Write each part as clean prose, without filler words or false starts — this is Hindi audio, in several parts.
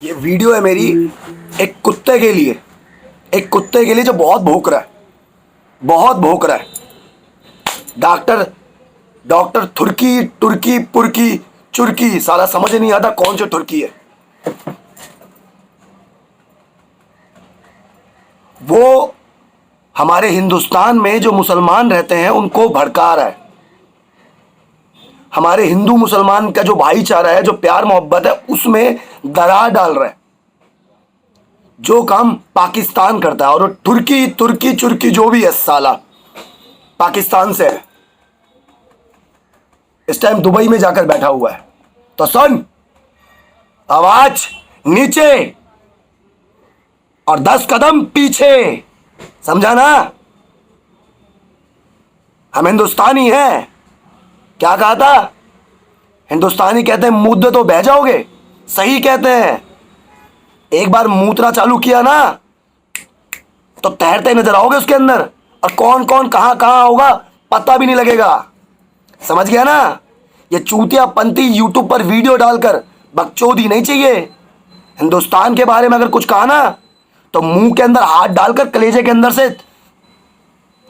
ये वीडियो है मेरी एक कुत्ते के लिए, जो बहुत भौंक रहा है, बहुत भौंक रहा है। डॉक्टर डॉक्टर तुर्की तुर्की पुरकी चुरकी, साला समझ नहीं आता कौन सी तुर्की है। वो हमारे हिंदुस्तान में जो मुसलमान रहते हैं उनको भड़का रहा है। हमारे हिंदू मुसलमान का जो भाईचारा है, जो प्यार मोहब्बत है, उसमें दरार डाल रहा है। जो काम पाकिस्तान करता है, और तुर्की तुर्की चुरकी जो भी है साला पाकिस्तान से है, इस टाइम दुबई में जाकर बैठा हुआ है। तो सुन, आवाज नीचे और 10 कदम पीछे, समझा ना? हम हिंदुस्तानी हैं। क्या कहा था? हिंदुस्तानी कहते हैं मुद्दे तो बह जाओगे, सही कहते हैं। एक बार मूतना चालू किया ना तो तैरते नजर आओगे उसके अंदर, और कौन कौन कहां कहां होगा पता भी नहीं लगेगा। समझ गया ना? ये चूतिया पंथी यूट्यूब पर वीडियो डालकर बकचोदी नहीं चाहिए। हिंदुस्तान के बारे में अगर कुछ कहा ना तो मुंह के अंदर हाथ डालकर कलेजे के अंदर से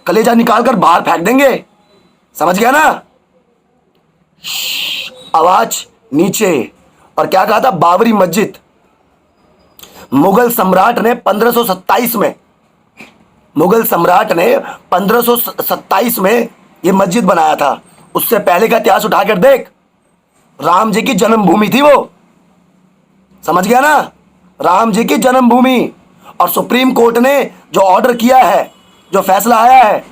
कलेजा निकालकर बाहर फेंक देंगे। समझ गया ना? आवाज नीचे। और क्या कहा था? बाबरी मस्जिद मुगल सम्राट ने 1527 में, मुगल सम्राट ने 1527 में यह मस्जिद बनाया था। उससे पहले का इतिहास उठाकर देख, राम जी की जन्मभूमि थी वो। समझ गया ना? राम जी की जन्मभूमि। और सुप्रीम कोर्ट ने जो ऑर्डर किया है, जो फैसला आया है,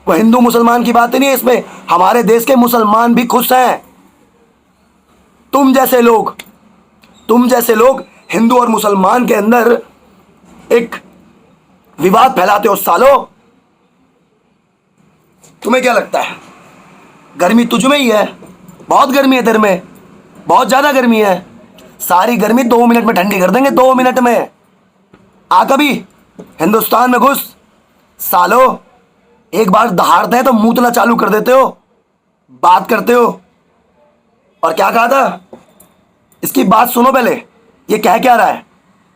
वो हिंदू मुसलमान की बात नहीं है। इसमें हमारे देश के मुसलमान भी खुश हैं। तुम जैसे लोग हिंदू और मुसलमान के अंदर एक विवाद फैलाते हो सालो। तुम्हें क्या लगता है गर्मी तुझ में ही है? बहुत गर्मी है तेरे में, बहुत ज्यादा गर्मी है। सारी गर्मी 2 मिनट में ठंडी कर देंगे, 2 मिनट में। आ कभी हिंदुस्तान में घुस सालो। एक बार दहाड़ते हैं तो मूतना चालू कर देते हो, बात करते हो। और क्या कहा था? इसकी बात सुनो पहले, ये कह क्या रहा है,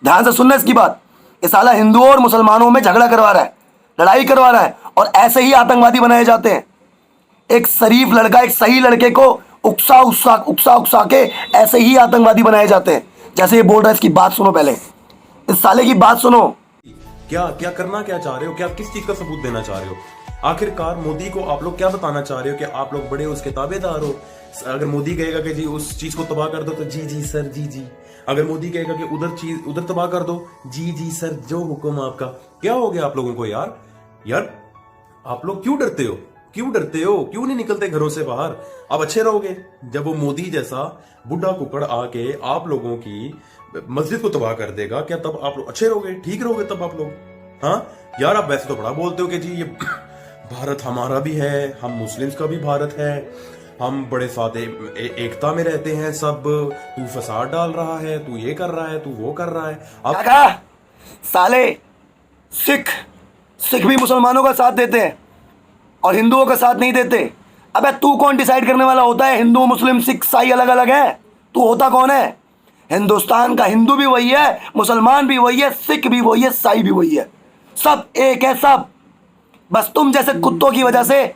ध्यान से सुनना इसकी बात। ये साला हिंदुओं और मुसलमानों में झगड़ा करवा रहा है, लड़ाई करवा रहा है, और ऐसे ही आतंकवादी बनाए जाते हैं। एक शरीफ लड़का, एक सही लड़के को उकसा के ऐसे ही आतंकवादी बनाए जाते हैं, जैसे ये बोल रहा है। इसकी बात सुनो पहले, इस साले की बात सुनो। क्या क्या करना क्या चाह रहे हो? क्या किस चीज का सबूत देना चाह रहे हो? आखिरकार मोदी को आप लोग क्या बताना चाह रहे हो? कि आप लोग बड़े उसके ताबेदार हो? अगर मोदी कहेगा कि जी उस चीज को तबाह कर दो तो जी जी सर जी जी। अगर मोदी कहेगा कि उधर तबाह कर दो, जी जी सर जो हुक्म आपका। क्या हो गया आप लोगों को यार? यार आप लोग क्यों डरते हो? क्यों नहीं निकलते घरों से बाहर? आप अच्छे रहोगे जब वो मोदी जैसा बुढ़ा कुकड़ आके आप लोगों की मस्जिद को तबाह कर देगा? क्या तब आप लोग अच्छे रहोगे, ठीक रहोगे तब आप लोग? हाँ यार, आप वैसे तो बड़ा बोलते हो कि जी ये भारत हमारा भी है, हम मुस्लिम्स का भी भारत है, हम बड़े साथ एकता में रहते हैं सब। तू फसाद डाल रहा है, तू ये कर रहा है, तू वो कर रहा है। क्या कहा? साले सिख भी मुसलमानों का साथ देते हैं और हिंदुओं का साथ नहीं देते। अबे तू कौन डिसाइड करने वाला होता है? हिंदू मुस्लिम सिख ईसाई अलग अलग है, तू होता कौन है? हिंदुस्तान का हिंदू भी वही है, मुसलमान भी वही है, सिख भी वही है, ईसाई भी वही है, सब एक है सब। बस तुम जैसे कुत्तों की वजह से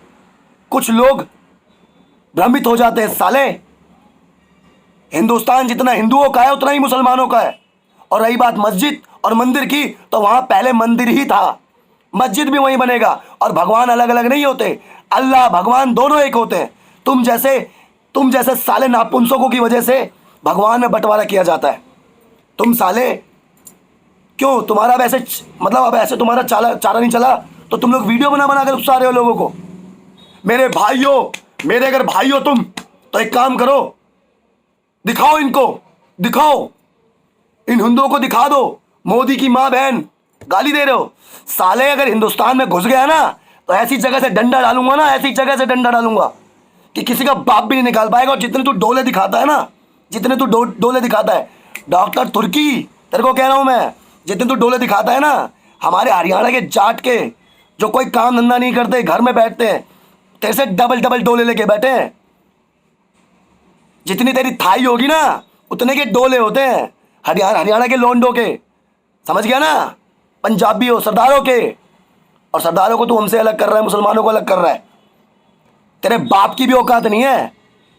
कुछ लोग भ्रमित हो जाते हैं साले। हिंदुस्तान जितना हिंदुओं का है उतना ही मुसलमानों का है। और रही बात मस्जिद और मंदिर की, तो वहां पहले मंदिर ही था, मस्जिद भी वहीं बनेगा। और भगवान अलग अलग नहीं होते, अल्लाह भगवान दोनों एक होते हैं। तुम जैसे साले नापुंसकों की वजह से भगवान में बंटवारा किया जाता है। तुम साले क्यों, तुम्हारा अब ऐसे मतलब अब ऐसे तुम्हारा चारा नहीं चला तो तुम लोग वीडियो बना कर उकसा रहे हो लोगों को। मेरे भाइयों, मेरे अगर भाई हो तुम तो एक काम करो, दिखाओ इनको, दिखाओ इन हिंदुओं को, दिखा दो। मोदी की माँ बहन गाली दे रहे हो साले। अगर हिंदुस्तान में घुस गया ना तो ऐसी जगह से डंडा डालूंगा ना, ऐसी जगह से डंडा डालूंगा कि किसी का बाप भी नहीं निकाल पाएगा। और जितने तू डोले दिखाता है ना, जितने तू डोले दिखाता है, डॉक्टर तुर्की तेरे को कह रहा हूं मैं, जितने तू डोले दिखाता है ना, हमारे हरियाणा के जाट के जो कोई काम धंधा नहीं करते, घर में बैठते हैं, तेरे से डबल डोले लेके बैठे हैं। जितनी तेरी थाई होगी ना उतने के डोले होते हैं। हरियाणा के लोंडों के, समझ गया ना, पंजाबियों सरदारों के। और सरदारों को तू हमसे अलग कर रहा है, मुसलमानों को अलग कर रहा है। तेरे बाप की भी औकात नहीं है।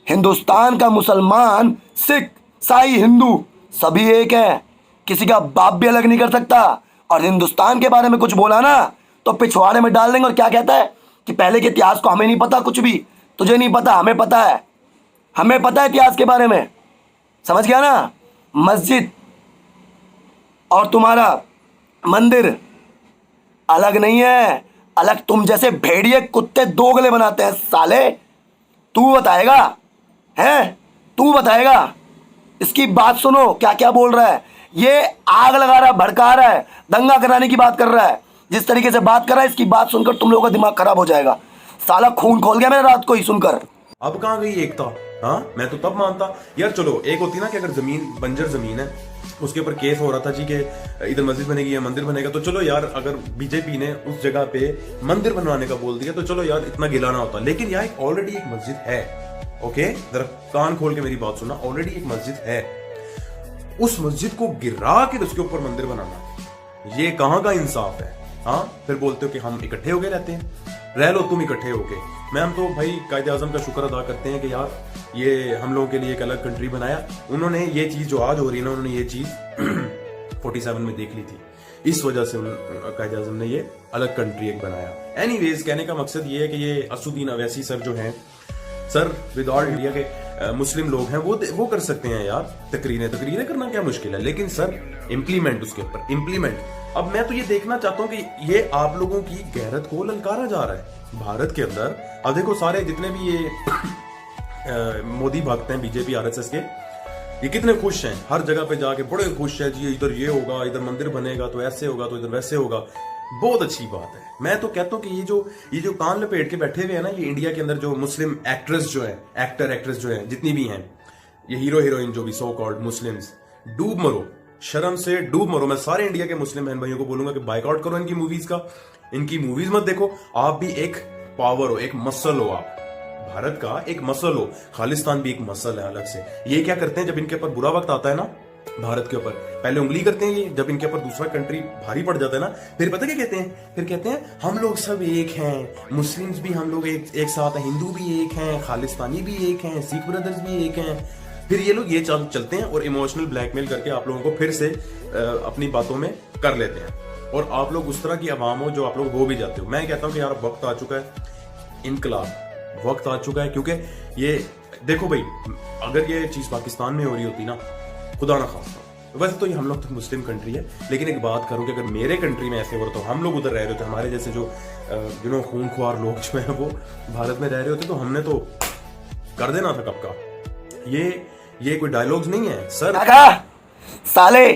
हिंदुस्तान का मुसलमान, सिख, ईसाई, हिंदू सभी एक है, किसी का बाप भी अलग नहीं कर सकता। और हिंदुस्तान के बारे में कुछ बोला ना तो पिछवाड़े में डाल देंगे। और क्या कहता है कि पहले के इतिहास को हमें नहीं पता, कुछ भी तुझे नहीं पता, हमें पता है, हमें पता है इतिहास के बारे में, समझ गया ना। मस्जिद और तुम्हारा मंदिर अलग नहीं है, अलग तुम जैसे भेड़िए कुत्ते दोगले बनाते हैं साले। तू बताएगा, हैं, तू बताएगा। इसकी बात सुनो, क्या क्या बोल रहा है ये, आग लगा रहा है, भड़का रहा है, दंगा कराने की बात कर रहा है। जिस तरीके से बात कर रहा है, इसकी बात सुनकर तुम लोगों का दिमाग खराब हो जाएगा। साला खून खोल गया मेरा रात को ही सुनकर। अब कहाँ गई एकता? हाँ, मैं तो तब मानता यार। चलो, एक होती ना कि अगर जमीन बंजर जमीन है, उसके ऊपर केस हो रहा था जी कि इधर मस्जिद बनेगी या मंदिर बनेगा, तो चलो यार, अगर बीजेपी ने उस जगह पे मंदिर बनवाने का बोल दिया तो चलो यार, इतना गिलाना होता। लेकिन यहाँ ऑलरेडी एक मस्जिद है। ओके, जरा कान खोल के मेरी बात सुनना, ऑलरेडी एक मस्जिद है। उस मस्जिद को गिरा के उसके ऊपर मंदिर बनाना, ये कहाँ का इंसाफ है? हाँ, फिर बोलते हो कि हम इकट्ठे होके रहते हैं। रह लो तुम इकट्ठे होके। मैम तो भाई कायदे आजम का शुक्र अदा करते हैं कि यार ये हम लोगों के लिए एक अलग कंट्री बनाया। उन्होंने ये चीज जो आज हो रही है ना, उन्होंने ये चीज 47 में देख ली थी, इस वजह से कायदे आजम ने ये अलग कंट्री एक बनाया। एनीवेज, कहने का मकसद ये है कि ये असुद्दीन अवैसी सर जो हैं, सर विद ऑल इंडिया के मुस्लिम लोग हैं, वो कर सकते हैं यार तकरीरें करना क्या मुश्किल है। लेकिन सर इम्प्लीमेंट, उसके ऊपर इम्प्लीमेंट। अब मैं तो ये देखना चाहता हूं कि ये आप लोगों की गैरत को ललकारा जा रहा है भारत के अंदर। अब देखो, सारे जितने भी ये मोदी भक्त हैं, बीजेपी आरएसएस के, ये कितने खुश हैं, हर जगह पे जाके बड़े खुश हैं जी, इधर ये होगा, इधर मंदिर बनेगा तो ऐसे होगा, तो इधर वैसे होगा। बहुत अच्छी बात है। मैं तो कहता हूं कि ये जो कान लपेट के बैठे हुए हैं ना, ये इंडिया के अंदर जो मुस्लिम एक्ट्रेस जो है, एक्टर एक्ट्रेस जो है, जितनी भी हैं, ये हीरो हीरोइन जो भी सो कॉल्ड मुस्लिम्स, डूब मरो, शर्म से डूब मरो। मैं सारे इंडिया के मुस्लिम बहन भाइयों को बोलूंगा कि बाइकआउट करो इनकी मूवीज का, इनकी मूवीज मत देखो। आप भी एक पावर हो, एक मसल हो, आप भारत का एक मसल हो। खालिस्तान भी एक मसल है अलग से। ये क्या करते हैं, जब इनके ऊपर बुरा वक्त आता है ना भारत के ऊपर, पहले उंगली करते हैं ये, जब इनके ऊपर दूसरा कंट्री भारी पड़ जाता है ना, फिर पता क्या कहते हैं, फिर कहते हैं हम लोग सब एक हैं, मुस्लिम्स भी हम लोग एक साथ हैं, हिंदू भी एक हैं, खालिस्तानी भी एक हैं, सिख ब्रदर्स भी एक हैं। फिर ये लोग ये चलते हैं और इमोशनल ब्लैकमेल करके आप लोगों को फिर से अपनी बातों में कर लेते हैं। और आप लोग उस तरह की आवाम हो जो आप लोग हो भी जाते हो। मैं कहता हूं कि यार वक्त आ चुका है, इनकलाब, वक्त आ चुका है। क्योंकि ये देखो भाई, अगर ये चीज पाकिस्तान में हो रही होती ना, खुदा ना खास्ता, वैसे तो ये हम लोग तो मुस्लिम कंट्री है, लेकिन एक बात करूं कि अगर मेरे कंट्री में ऐसे हो रहा तो हम लोग उधर रह रहे होते, हमारे जैसे जो खूनख्वार लोग जो है वो भारत में रह रहे होते, तो हमने तो कर देना था कब का। ये कोई डायलॉग्स नहीं है सर। साले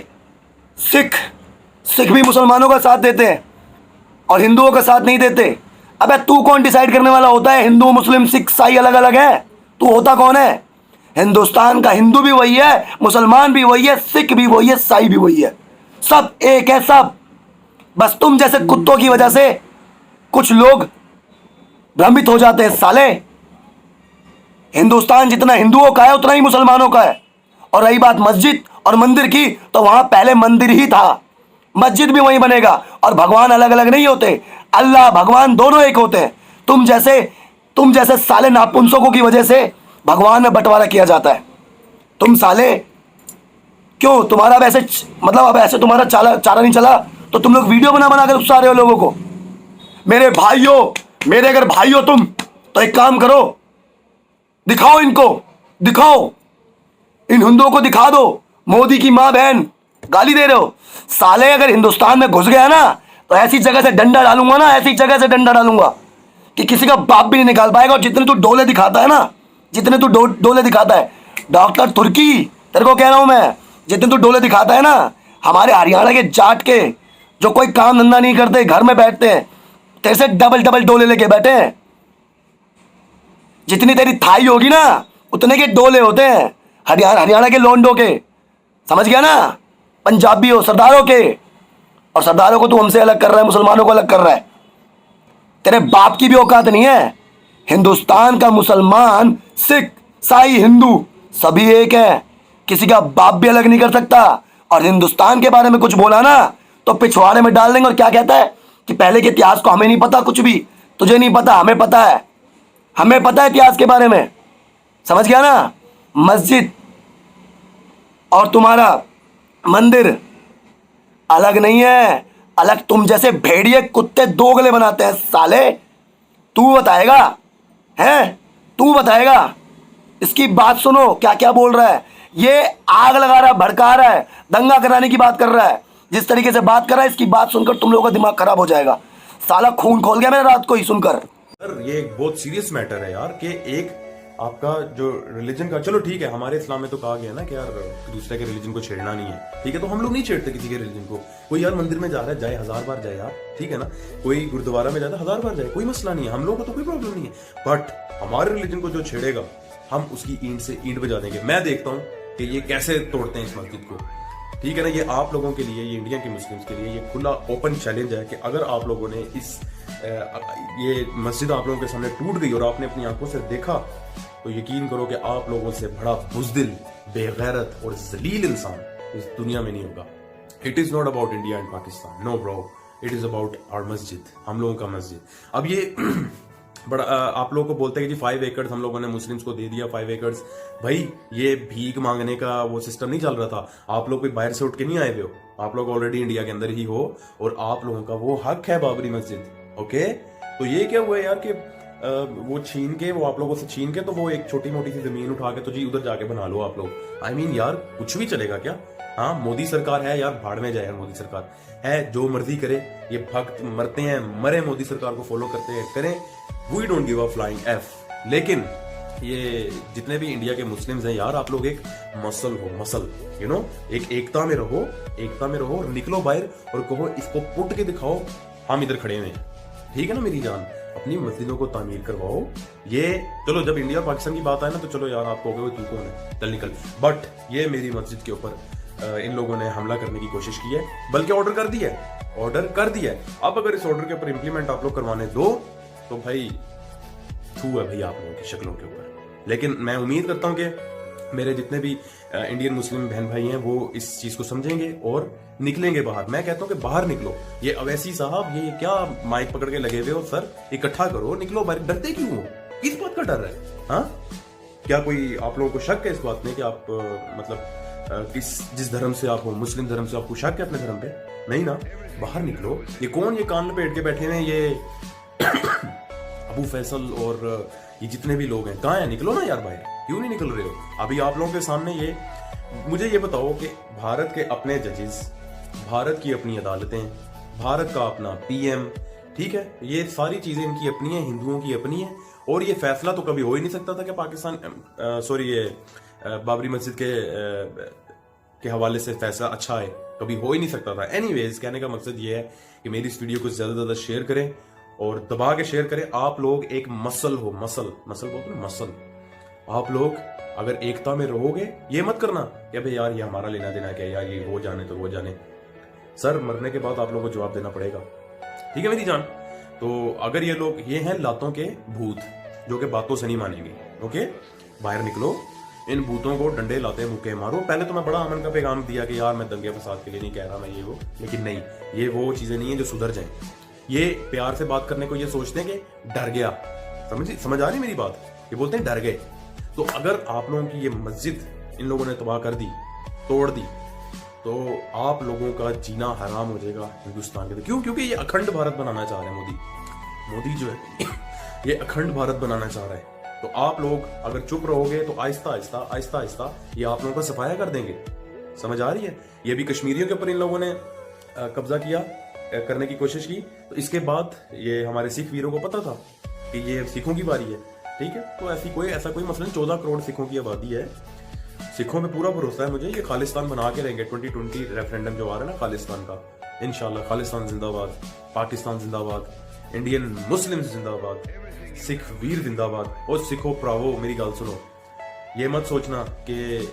सिख भी मुसलमानों का साथ देते हैं और हिंदुओं का साथ नहीं देते। अबे तू कौन डिसाइड करने वाला होता है? हिंदू मुस्लिम सिख ईसाई अलग अलग है, तू होता कौन है? हिंदुस्तान का हिंदू भी वही है, मुसलमान भी वही है, सिख भी वही है, ईसाई भी वही है, सब एक है सब। बस तुम जैसे कुत्तों की वजह से कुछ लोग भ्रमित हो जाते हैं साले। हिंदुस्तान जितना हिंदुओं का है उतना ही मुसलमानों का है। और रही बात मस्जिद और मंदिर की, तो वहां पहले मंदिर ही था, मस्जिद भी वहीं बनेगा। और भगवान अलग अलग नहीं होते, अल्लाह भगवान दोनों एक होते हैं। तुम जैसे साले नापुंसकों की वजह से भगवान में बंटवारा किया जाता है। तुम साले क्यों, तुम्हारा अब ऐसे मतलब अब ऐसे तुम्हारा चारा नहीं चला तो तुम लोग वीडियो बना कर उकसा रहे हो लोगों को। मेरे भाइयों, मेरे अगर भाई हो तुम तो एक काम करो, दिखाओ इनको, दिखाओ इन हिंदुओं को, दिखा दो। मोदी की मां बहन गाली दे रहे हो साले। अगर हिंदुस्तान में घुस गया ना तो ऐसी जगह से डंडा डालूंगा ना, ऐसी जगह से डंडा डालूंगा कि किसी का बाप भी नहीं निकाल पाएगा। और जितने तू डोले दिखाता है ना, जितने तू डोले दिखाता है, डॉक्टर तुर्की तेरे को कह रहा हूं मैं, जितने तू डोले दिखाता है ना, हमारे हरियाणा के जाट के जो कोई काम धंधा नहीं करते, घर में बैठते हैं, तेरे से डबल डोले लेके बैठे हैं। जितनी तेरी थाई होगी ना उतने के डोले होते हैं हरियाणा के लोंडों के, समझ गया ना, पंजाबियों सरदारों के। और सरदारों को तू हमसे अलग कर रहा है, मुसलमानों को अलग कर रहा है। तेरे बाप की भी औकात नहीं है। हिंदुस्तान का मुसलमान, सिख, ईसाई, हिंदू सभी एक है, किसी का बाप भी अलग नहीं कर सकता। और हिंदुस्तान के बारे में कुछ बोला ना तो पिछवाड़े में डाल देंगे। और क्या कहता है कि पहले के इतिहास को हमें नहीं पता, कुछ भी तुझे नहीं पता, हमें पता है, हमें पता है इतिहास के बारे में। समझ गया ना? मस्जिद और तुम्हारा मंदिर अलग नहीं है। अलग तुम जैसे भेड़िए कुत्ते दोगले बनाते हैं साले। तू बताएगा, हैं? तू बताएगा। इसकी बात सुनो क्या क्या बोल रहा है। ये आग लगा रहा है, भड़का रहा है, दंगा कराने की बात कर रहा है। जिस तरीके से बात कर रहा है, इसकी बात सुनकर तुम लोगों का दिमाग खराब हो जाएगा। साला खून खोल गया मेरा रात को ही सुनकर। सर ये एक बहुत सीरियस मैटर है यार, कि एक आपका जो रिलीजन का, चलो ठीक है, हमारे इस्लाम में तो कहा गया ना कि यार दूसरे के रिलीजन को छेड़ना नहीं है, ठीक है, तो हम लोग नहीं छेड़ते किसी के रिलीजन को। कोई यार मंदिर में जा रहा है, जाए 1000 बार जाए यार, ठीक है ना। कोई गुरुद्वारा में जाता है 1000 बार जाए, कोई मसला नहीं है, हम लोगों को तो कोई प्रॉब्लम नहीं है। बट हमारे रिलीजन को जो छेड़ेगा, हम उसकी ईंट से ईंट बजा देंगे। मैं देखता हूँ कि ये कैसे तोड़ते हैं इस मस्जिद को, ठीक है ना। ये आप लोगों के लिए, ये इंडिया के मुस्लिम्स के लिए ये खुला ओपन चैलेंज है कि अगर आप लोगों ने ये मस्जिद आप लोगों के सामने टूट गई और आपने अपनी आंखों से देखा, तो यकीन करो कि आप लोगों से बड़ा बुज़दिल, बेगैरत और जलील इंसान इस दुनिया में नहीं होगा। It is not about India and Pakistan, no bro, it is about our मस्जिद, हम लोगों का मस्जिद। अब ये बड़ा आप लोगों को बोलते हैं कि जी 5 एकड़ हम लोगों ने मुस्लिम्स को दे दिया, 5 एकड़। भाई ये भीख मांगने का वो सिस्टम नहीं चल रहा था। आप लोग कोई बाहर से उठ के नहीं आए हुए हो, आप लोग ऑलरेडी इंडिया के अंदर ही हो और आप लोगों का वो हक है बाबरी मस्जिद। ओके, तो ये क्या हुआ यार कि वो छीन के, वो आप लोगों से छीन के, तो वो एक छोटी मोटी सी जमीन उठा के तो जी उधर जाके बना लो आप लोग। आई मीन यार कुछ भी चलेगा क्या? हाँ, मोदी सरकार है यार, भाड़ में जाए यार, मोदी सरकार है, जो मर्जी करे। ये भक्त मरते हैं, मरे, मोदी सरकार को फॉलो करते हैं, करें, we don't give a flying F. लेकिन ये जितने भी इंडिया के मुस्लिम्स हैं यार, आप लोग एक मसल हो, मसल, यू नो, एक एकता में रहो, एकता में रहो और निकलो बाहर और कहो इसको पुट के दिखाओ, हम इधर खड़े हैं, ठीक है ना मेरी जान। अपनी मस्जिदों को तामीर करवाओ। ये चलो जब इंडिया पाकिस्तान की बात आए ना, तो चलो यार आप कहोगे तू कौन है, चल निकल। बट ये मेरी मस्जिद के ऊपर इन लोगों ने हमला करने की कोशिश की है, बल्कि ऑर्डर कर दिया है, ऑर्डर कर दिया है। अब अगर इस ऑर्डर के ऊपर इंप्लीमेंट आप लोग करवाने दो तो भाई थू है भाई आप लोगों की शक्लों के ऊपर। लेकिन मैं उम्मीद करता हूं कि मेरे जितने भी इंडियन मुस्लिम बहन भाई हैं वो इस चीज को समझेंगे और निकलेंगे बाहर। मैं कहता हूं कि बाहर निकलो। ये अवैसी साहब ये क्या माइक पकड़ के लगे हुए हो? सर इकट्ठा करो, निकलो बाहर। डरते क्यों हो? किस बात का डर है? हाँ, क्या कोई आप लोगों को शक है इस बात में कि आप मतलब जिस धर्म से आप हो, मुस्लिम धर्म से, आपको शक है अपने धर्म पे? नहीं ना, बाहर निकलो। ये कौन ये कान लपेट के बैठे हैं, ये अबू फैसल और ये जितने भी लोग हैं, कहाँ हैं? निकलो ना यार बाहर, क्यों नहीं निकल रहे हो? अभी आप लोगों के सामने ये, मुझे ये बताओ कि भारत के अपने जजेस, भारत की अपनी अदालतें, भारत का अपना पीएम, ठीक है, ये सारी चीजें इनकी अपनी है, हिंदुओं की अपनी है, और ये फैसला तो कभी हो ही नहीं सकता था कि पाकिस्तान ये बाबरी मस्जिद के हवाले से फैसला अच्छा है, कभी हो ही नहीं सकता था। एनीवेज, कहने का मकसद ये है कि मेरी इस वीडियो को ज्यादा से ज्यादा शेयर करें और दबा के शेयर करें। आप लोग एक मसल हो, मसल, मसल बोलते हैं मसल। आप लोग अगर एकता में रहोगे, ये मत करना कि भाई यार ये हमारा लेना देना क्या, यार ये वो जाने तो वो जाने। सर मरने के बाद आप लोगों को जवाब देना पड़ेगा, ठीक है मेरी जान। तो अगर ये लोग, ये हैं लातों के भूत जो कि बातों से नहीं मानेंगे, ओके, बाहर निकलो, इन भूतों को डंडे लाते मुक्के मारो। पहले तो मैं बड़ा अमन का पैगाम दिया कि यार मैं दंगे फसाद के लिए नहीं कह रहा, मैं ये वो, लेकिन नहीं, ये वो चीजें नहीं है जो सुधर जाए। ये प्यार से बात करने को ये सोचते हैं कि डर गया, समझ आ रही मेरी बात? ये बोलते हैं डर गए। तो अगर आप लोगों की ये मस्जिद इन लोगों ने तबाह कर दी, तोड़ दी, तो आप लोगों का जीना हराम हो जाएगा हिंदुस्तान के। क्यों? क्योंकि ये अखंड भारत बनाना चाह रहे हैं मोदी जो है ये अखंड भारत बनाना चाह रहा है। तो आप लोग अगर चुप रहोगे तो आहिस्ता आहिस्ता आहिस्ता आहिस्ता ये आप लोगों का सफाया कर देंगे। समझ आ रही है? ये भी कश्मीरियों के ऊपर इन लोगों ने कब्जा किया, करने की कोशिश की, तो इसके बाद ये हमारे सिख वीरों को पता था कि ये सिखों की बारी है, ठीक है। तो ऐसा कोई मसला नहीं, 14 करोड़ सिखों की आबादी है, सिखों पे पूरा भरोसा है मुझे, ये खालिस्तान बना के रहेंगे। 2020 रेफरेंडम जो आ रहा है ना खालिस्तान का, इंशाल्लाह खालिस्तान जिंदाबाद, पाकिस्तान जिंदाबाद, इंडियन मुस्लिम जिंदाबाद, सिख वीर जिंदाबाद। और सिखो प्रावो, मेरी गाल सुनो, ये मत सोचना कि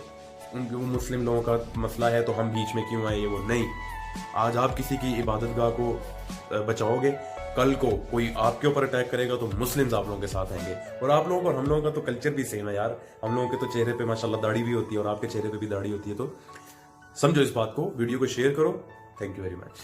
उन मुस्लिम लोगों का मसला है तो हम बीच में क्यों आए, ये वो नहीं। आज आप किसी की इबादतगाह को बचाओगे, कल को कोई आपके ऊपर अटैक करेगा तो मुस्लिम्स आप लोगों के साथ आएंगे। और आप लोगों को, हम लोगों का तो कल्चर भी सेम है यार, हम लोगों के तो चेहरे पे माशाल्लाह दाढ़ी भी होती है और आपके चेहरे पे भी दाढ़ी होती है। तो समझो इस बात को, वीडियो को शेयर करो। Thank you very much.